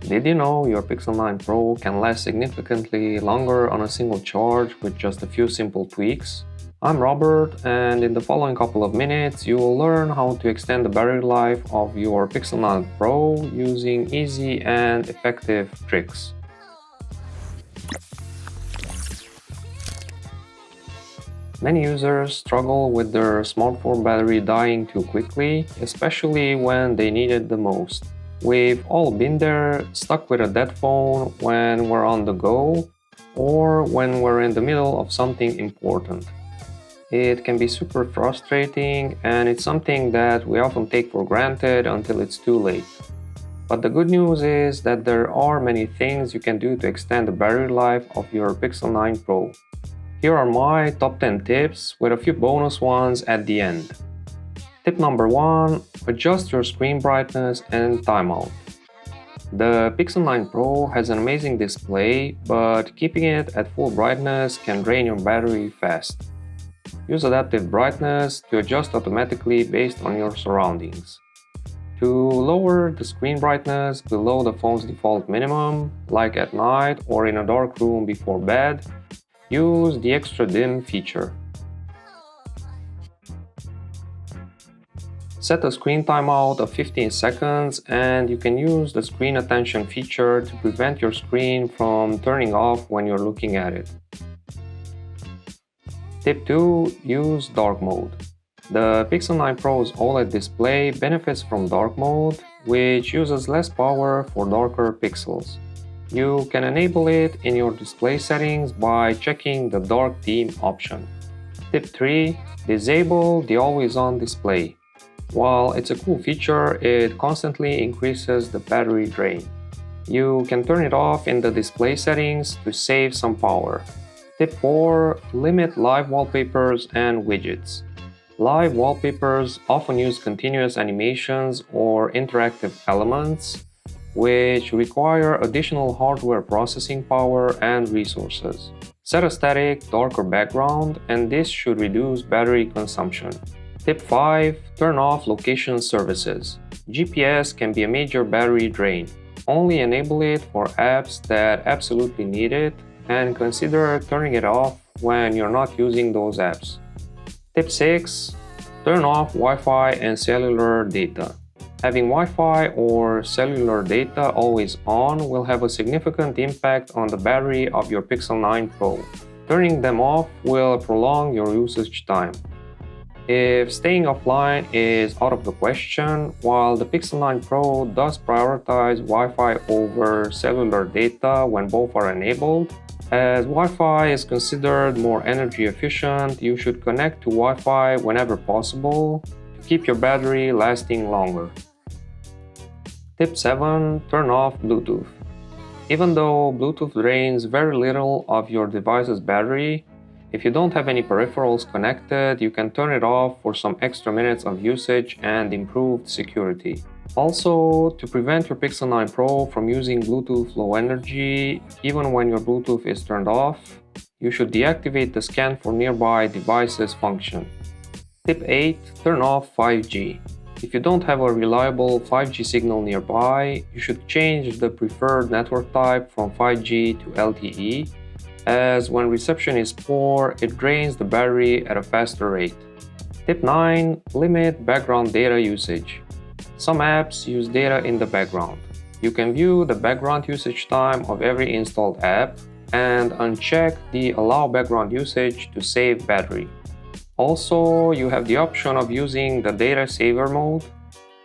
Did you know your Pixel 9 Pro can last significantly longer on a single charge with just a few simple tweaks? I'm Robert, and in the following couple of minutes you will learn how to extend the battery life of your Pixel 9 Pro using easy and effective tricks. Many users struggle with their smartphone battery dying too quickly, especially when they need it the most. We've all been there, stuck with a dead phone when we're on the go or when we're in the middle of something important. It can be super frustrating, and it's something that we often take for granted until it's too late. But the good news is that there are many things you can do to extend the battery life of your Pixel 9 Pro. Here are my top 10 tips with a few bonus ones at the end. Tip number 1. Adjust your screen brightness and timeout. The Pixel 9 Pro has an amazing display, but keeping it at full brightness can drain your battery fast. Use adaptive brightness to adjust automatically based on your surroundings. To lower the screen brightness below the phone's default minimum, like at night or in a dark room before bed, use the extra dim feature. Set a screen timeout of 15 seconds, and you can use the screen attention feature to prevent your screen from turning off when you're looking at it. Tip 2. Use dark mode. The Pixel 9 Pro's OLED display benefits from dark mode, which uses less power for darker pixels. You can enable it in your display settings by checking the dark theme option. Tip 3. Disable the always-on display. While it's a cool feature, it constantly increases the battery drain. You can turn it off in the display settings to save some power. Tip 4. Limit live wallpapers and widgets. Live wallpapers often use continuous animations or interactive elements, which require additional hardware processing power and resources. Set a static, darker background, and this should reduce battery consumption. Tip 5. Turn off location services. GPS can be a major battery drain. Only enable it for apps that absolutely need it, and consider turning it off when you're not using those apps. Tip 6. Turn off Wi-Fi and cellular data. Having Wi-Fi or cellular data always on will have a significant impact on the battery of your Pixel 9 Pro. Turning them off will prolong your usage time. If staying offline is out of the question, while the Pixel 9 Pro does prioritize Wi-Fi over cellular data when both are enabled, as Wi-Fi is considered more energy efficient, you should connect to Wi-Fi whenever possible to keep your battery lasting longer. Tip 7. Turn off Bluetooth. Even though Bluetooth drains very little of your device's battery, if you don't have any peripherals connected, you can turn it off for some extra minutes of usage and improved security. Also, to prevent your Pixel 9 Pro from using Bluetooth Low Energy, even when your Bluetooth is turned off, you should deactivate the Scan for Nearby Devices function. Tip 8. Turn off 5G. If you don't have a reliable 5G signal nearby, you should change the preferred network type from 5G to LTE, as when reception is poor, it drains the battery at a faster rate. Tip 9. Limit background data usage. Some apps use data in the background. You can view the background usage time of every installed app and uncheck the Allow Background Usage to save battery. Also, you have the option of using the Data Saver mode,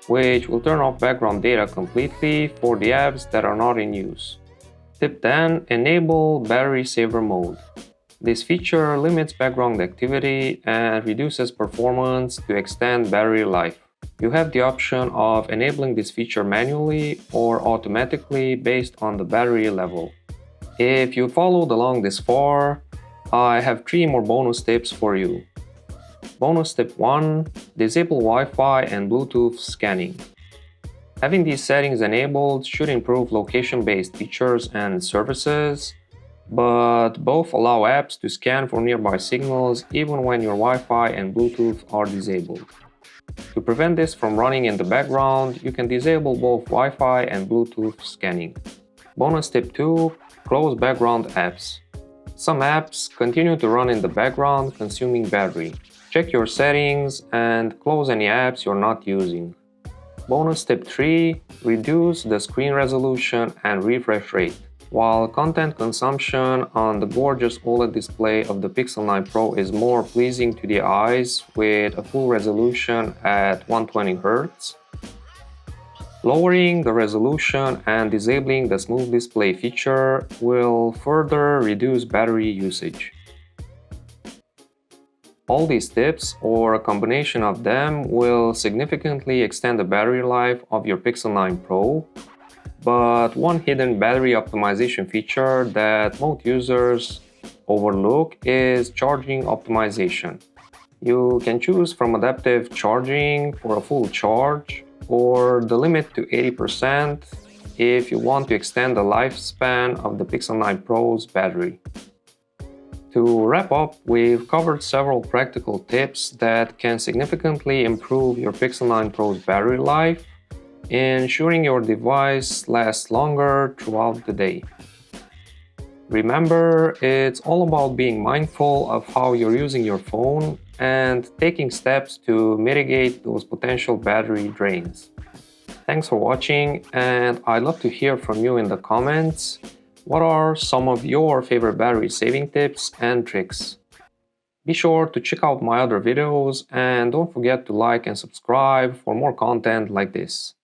which will turn off background data completely for the apps that are not in use. Tip 10. Enable Battery Saver mode. This feature limits background activity and reduces performance to extend battery life. You have the option of enabling this feature manually or automatically based on the battery level. If you followed along this far, I have 3 more bonus tips for you. Bonus tip 1. Disable Wi-Fi and Bluetooth scanning. Having these settings enabled should improve location-based features and services, but both allow apps to scan for nearby signals even when your Wi-Fi and Bluetooth are disabled. To prevent this from running in the background, you can disable both Wi-Fi and Bluetooth scanning. Bonus tip 2. Close background apps. Some apps continue to run in the background, consuming battery. Check your settings and close any apps you're not using. Bonus tip 3. Reduce the screen resolution and refresh rate. While content consumption on the gorgeous OLED display of the Pixel 9 Pro is more pleasing to the eyes with a full resolution at 120Hz, lowering the resolution and disabling the smooth display feature will further reduce battery usage. All these tips, or a combination of them, will significantly extend the battery life of your Pixel 9 Pro. But one hidden battery optimization feature that most users overlook is charging optimization. You can choose from adaptive charging for a full charge or the limit to 80% if you want to extend the lifespan of the Pixel 9 Pro's battery. To wrap up, we've covered several practical tips that can significantly improve your Pixel 9 Pro's battery life, ensuring your device lasts longer throughout the day. Remember, it's all about being mindful of how you're using your phone and taking steps to mitigate those potential battery drains. Thanks for watching, and I'd love to hear from you in the comments. What are some of your favorite battery saving tips and tricks? Be sure to check out my other videos and don't forget to like and subscribe for more content like this.